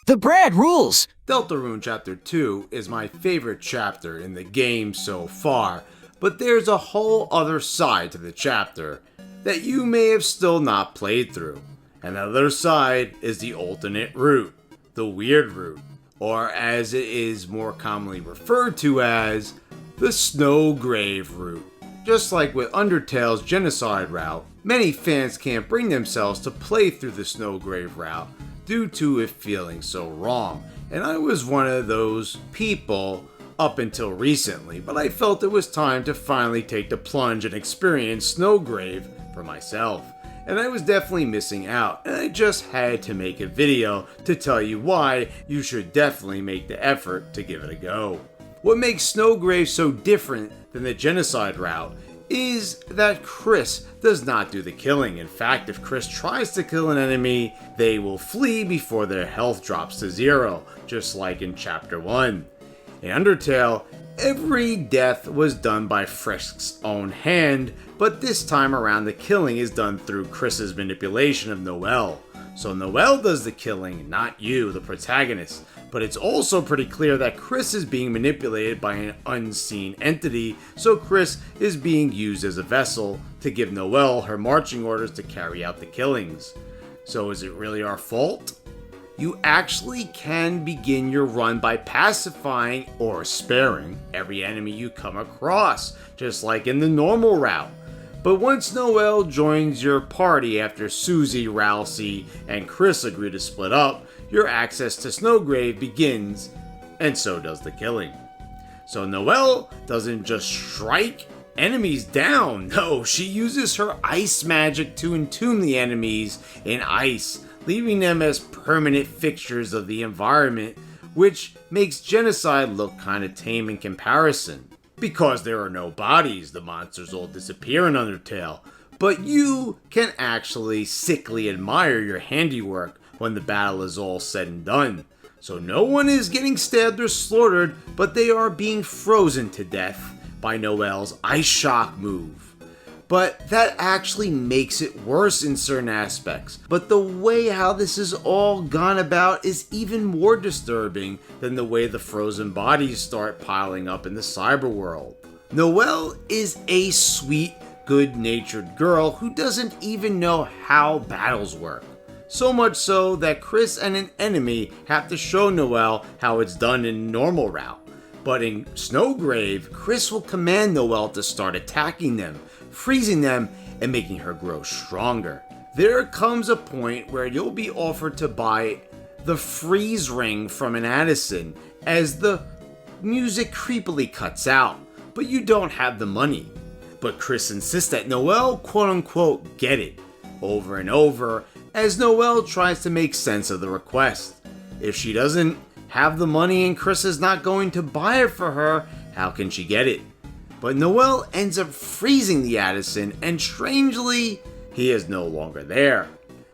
TheBradRules! Deltarune Chapter 2 is my favorite chapter in the game so far, but there's a whole other side to the chapter that you may have still not played through. And the other side is the alternate route, the weird route, or as it is more commonly referred to as, the Snowgrave Route. Just like with Undertale's Genocide Route, many fans can't bring themselves to play through the Snowgrave Route due to it feeling so wrong, and I was one of those people up until recently, but I felt it was time to finally take the plunge and experience Snowgrave for myself. And I was definitely missing out, and I just had to make a video to tell you why you should definitely make the effort to give it a go. What makes Snowgrave so different than the Genocide Route is that Chris does not do the killing. In fact, if Chris tries to kill an enemy, they will flee before their health drops to 0, just like in Chapter 1. In Undertale, every death was done by Frisk's own hand, but this time around the killing is done through Chris's manipulation of Noelle. So Noelle does the killing, not you, the protagonist. But it's also pretty clear that Chris is being manipulated by an unseen entity, so Chris is being used as a vessel to give Noelle her marching orders to carry out the killings. So is it really our fault? You actually can begin your run by pacifying or sparing every enemy you come across, just like in the normal route. But once Noelle joins your party after Susie, Ralsei, and Chris agree to split up, your access to Snowgrave begins, and so does the killing. So Noelle doesn't just strike enemies down, no, she uses her ice magic to entomb the enemies in ice, leaving them as permanent fixtures of the environment, which makes Genocide look kinda tame in comparison. Because there are no bodies, the monsters all disappear in Undertale, but you can actually sickly admire your handiwork when the battle is all said and done. So no one is getting stabbed or slaughtered, but they are being frozen to death by Noelle's Ice Shock move. But that actually makes it worse in certain aspects. But the way how this is all gone about is even more disturbing than the way the frozen bodies start piling up in the cyber world. Noelle is a sweet, good-natured girl who doesn't even know how battles work. So much so that Chris and an enemy have to show Noelle how it's done in normal route. But in Snowgrave, Chris will command Noelle to start attacking them, freezing them and making her grow stronger. There comes a point where you'll be offered to buy the freeze ring from an Addison as the music creepily cuts out, but you don't have the money. But Chris insists that Noelle quote unquote get it over and over as Noelle tries to make sense of the request. If she doesn't have the money and Chris is not going to buy it for her, how can she get it? But Noelle ends up freezing the Addison, and strangely, he is no longer there.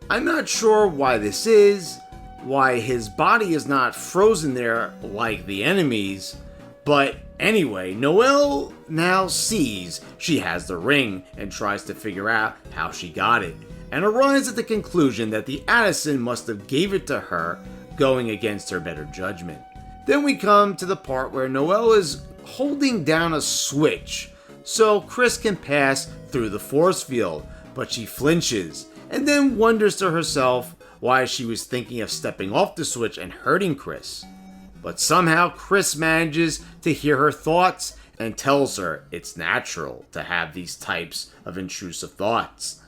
I'm not sure why this is, why his body is not frozen there like the enemies, but anyway, Noelle now sees she has the ring and tries to figure out how she got it, and arrives at the conclusion that the Addison must have gave it to her, going against her better judgment. Then we come to the part where Noelle is holding down a switch so Chris can pass through the force field, but she flinches and then wonders to herself why she was thinking of stepping off the switch and hurting Chris. But somehow Chris manages to hear her thoughts and tells her it's natural to have these types of intrusive thoughts.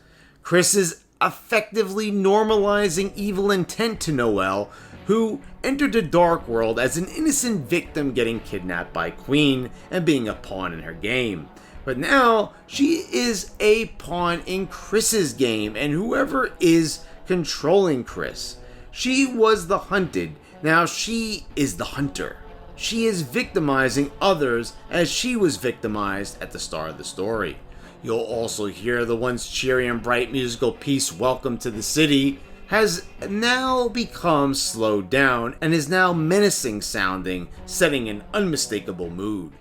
Chris is effectively normalizing evil intent to Noelle, who entered the dark world as an innocent victim getting kidnapped by Queen and being a pawn in her game. But now she is a pawn in Chris's game, and whoever is controlling Chris. She was the hunted, now she is the hunter. She is victimizing others as she was victimized at the start of the story. You'll also hear the once cheery and bright musical piece Welcome to the City has now become slowed down and is now menacing sounding, setting an unmistakable mood.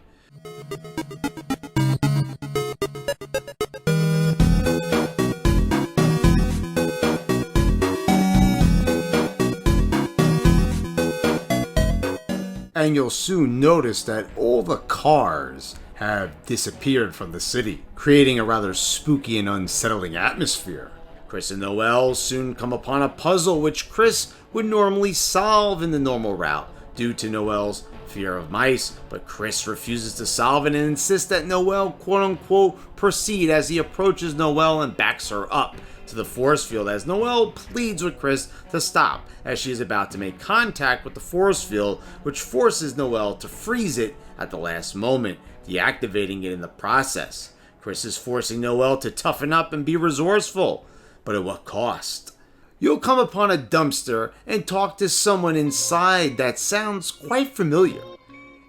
and you'll soon notice that all the cars have disappeared from the city, creating a rather spooky and unsettling atmosphere. Chris and Noelle soon come upon a puzzle which Chris would normally solve in the normal route due to Noelle's fear of mice, but Chris refuses to solve it and insists that Noelle quote-unquote proceed as he approaches Noelle and backs her up to the force field as Noelle pleads with Chris to stop as she is about to make contact with the force field, which forces Noelle to freeze it at the last moment, deactivating it in the process. Chris is forcing Noelle to toughen up and be resourceful, but at what cost? You'll come upon a dumpster and talk to someone inside that sounds quite familiar,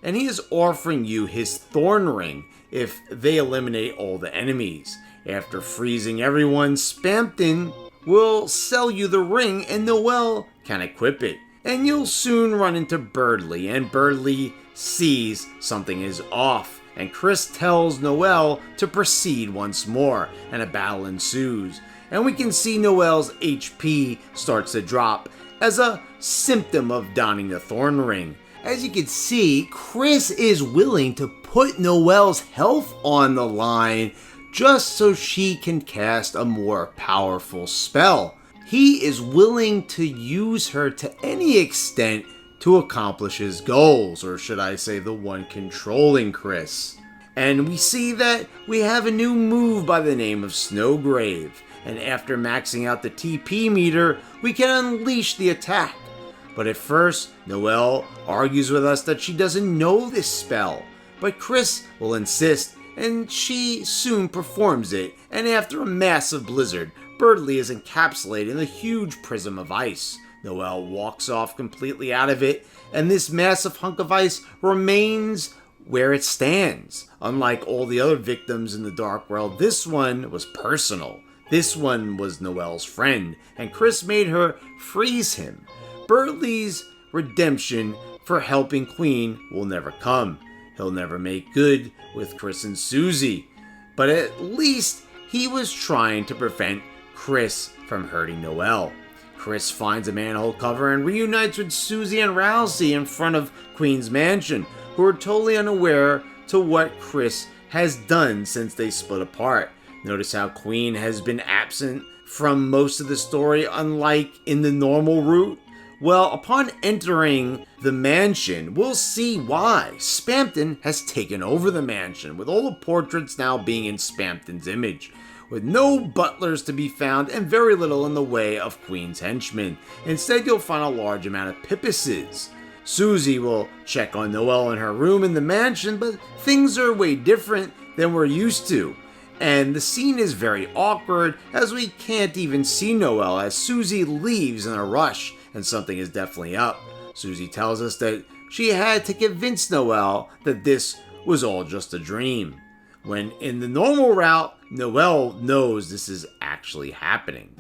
and he is offering you his thorn ring if they eliminate all the enemies. After freezing everyone, Spampton will sell you the ring and Noelle can equip it. And you'll soon run into Birdley, and Birdley sees something is off, and Chris tells Noelle to proceed once more, and a battle ensues. And we can see Noelle's HP starts to drop as a symptom of donning the thorn ring. As you can see, Chris is willing to put Noelle's health on the line just so she can cast a more powerful spell. He is willing to use her to any extent to accomplish his goals, or should I say the one controlling Chris. And we see that we have a new move by the name of Snowgrave, and after maxing out the TP meter, we can unleash the attack. But at first, Noelle argues with us that she doesn't know this spell, but Chris will insist, and she soon performs it, and after a massive blizzard, Birdley is encapsulated in a huge prism of ice. Noelle walks off completely out of it, and this massive hunk of ice remains where it stands. Unlike all the other victims in the Dark World, this one was personal. This one was Noelle's friend, and Chris made her freeze him. Birdley's redemption for helping Queen will never come. He'll never make good with Chris and Susie, but at least he was trying to prevent Chris from hurting Noelle. Chris finds a manhole cover and reunites with Susie and Rousey in front of Queen's mansion, who are totally unaware to what Chris has done since they split apart. Notice how Queen has been absent from most of the story, unlike in the normal route. Well, upon entering the mansion, we'll see why. Spampton has taken over the mansion, with all the portraits now being in Spampton's image, with no butlers to be found and very little in the way of Queen's henchmen. Instead, you'll find a large amount of pippuses. Susie will check on Noelle in her room in the mansion, but things are way different than we're used to. And the scene is very awkward, as we can't even see Noelle as Susie leaves in a rush, and something is definitely up. Susie tells us that she had to convince Noelle that this was all just a dream, when in the normal route, Noelle knows this is actually happening.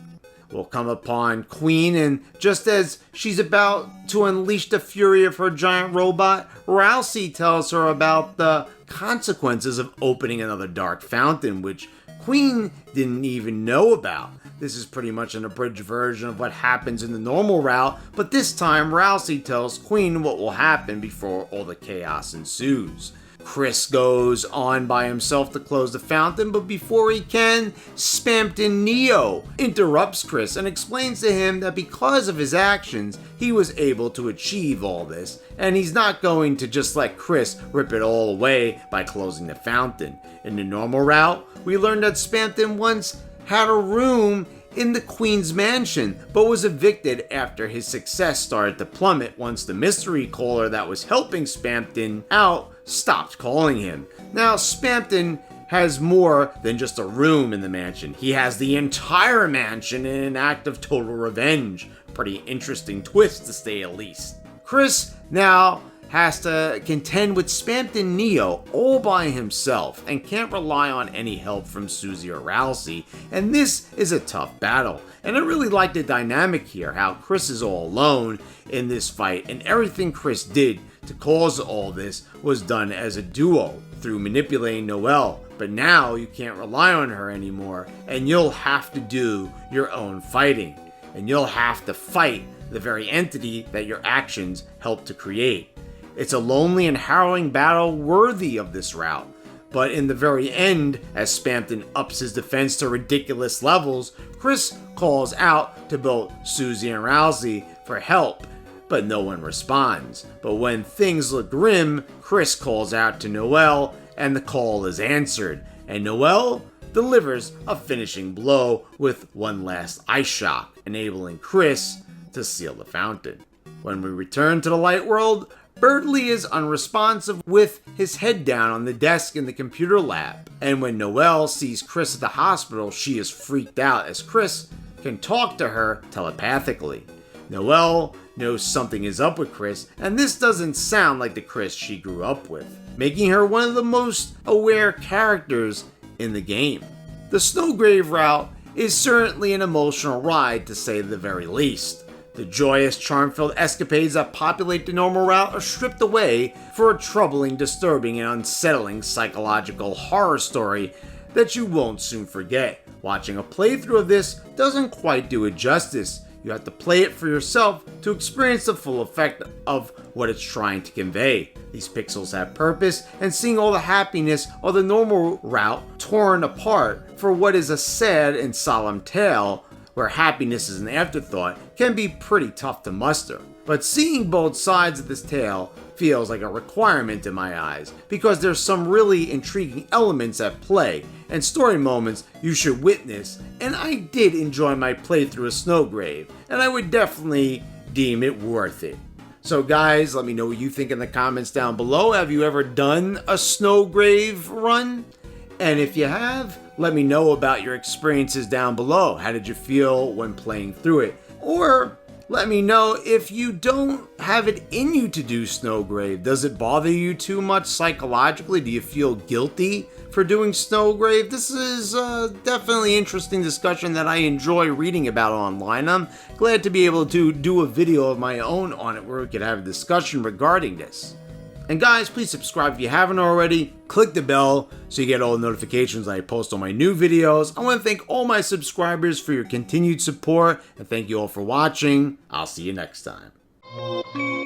We'll come upon Queen, and just as she's about to unleash the fury of her giant robot, Rousey tells her about the consequences of opening another dark fountain, which Queen didn't even know about. This is pretty much an abridged version of what happens in the normal route, but this time Rousey tells Queen what will happen before all the chaos ensues. Chris goes on by himself to close the fountain, but before he can, Spampton Neo interrupts Chris and explains to him that because of his actions, he was able to achieve all this, and he's not going to just let Chris rip it all away by closing the fountain. In the normal route, we learned that Spampton once had a room in the Queen's mansion, but was evicted after his success started to plummet once the mystery caller that was helping Spampton out stopped calling him. Now, Spampton has more than just a room in the mansion. He has the entire mansion in an act of total revenge. Pretty interesting twist, to say the least. Chris now has to contend with Spampton Neo all by himself and can't rely on any help from Susie or Rousey, and this is a tough battle. And I really like the dynamic here, how Chris is all alone in this fight, and everything Chris did to cause all this was done as a duo through manipulating Noelle. But now you can't rely on her anymore, and you'll have to do your own fighting, and you'll have to fight the very entity that your actions helped to create. It's a lonely and harrowing battle worthy of this route. But in the very end, as Spampton ups his defense to ridiculous levels, Chris calls out to both Susie and Rousey for help, but no one responds. But when things look grim, Chris calls out to Noelle, and the call is answered, and Noelle delivers a finishing blow with one last ice shock, enabling Chris to seal the fountain. When we return to the light world, Birdley is unresponsive with his head down on the desk in the computer lab. And when Noelle sees Chris at the hospital, she is freaked out as Chris can talk to her telepathically. Noelle knows something is up with Chris, and this doesn't sound like the Chris she grew up with, making her one of the most aware characters in the game. The Snowgrave Route is certainly an emotional ride, to say the very least. The joyous, charm-filled escapades that populate the normal route are stripped away for a troubling, disturbing, and unsettling psychological horror story that you won't soon forget. Watching a playthrough of this doesn't quite do it justice. You have to play it for yourself to experience the full effect of what it's trying to convey. These pixels have purpose, and seeing all the happiness of the normal route torn apart for what is a sad and solemn tale where happiness is an afterthought can be pretty tough to muster. But seeing both sides of this tale feels like a requirement in my eyes, because there's some really intriguing elements at play and story moments you should witness, and I did enjoy my playthrough of Snowgrave, and I would definitely deem it worth it. So guys, let me know what you think in the comments down below. Have you ever done a Snowgrave run? And if you have, let me know about your experiences down below. How did you feel when playing through it? Or let me know if you don't have it in you to do Snowgrave. Does it bother you too much psychologically? Do you feel guilty for doing Snowgrave? This is definitely interesting discussion that I enjoy reading about online. I'm glad to be able to do a video of my own on it where we could have a discussion regarding this. And guys, please subscribe if you haven't already. Click the bell so you get all the notifications I post on my new videos. I want to thank all my subscribers for your continued support, and thank you all for watching. I'll see you next time.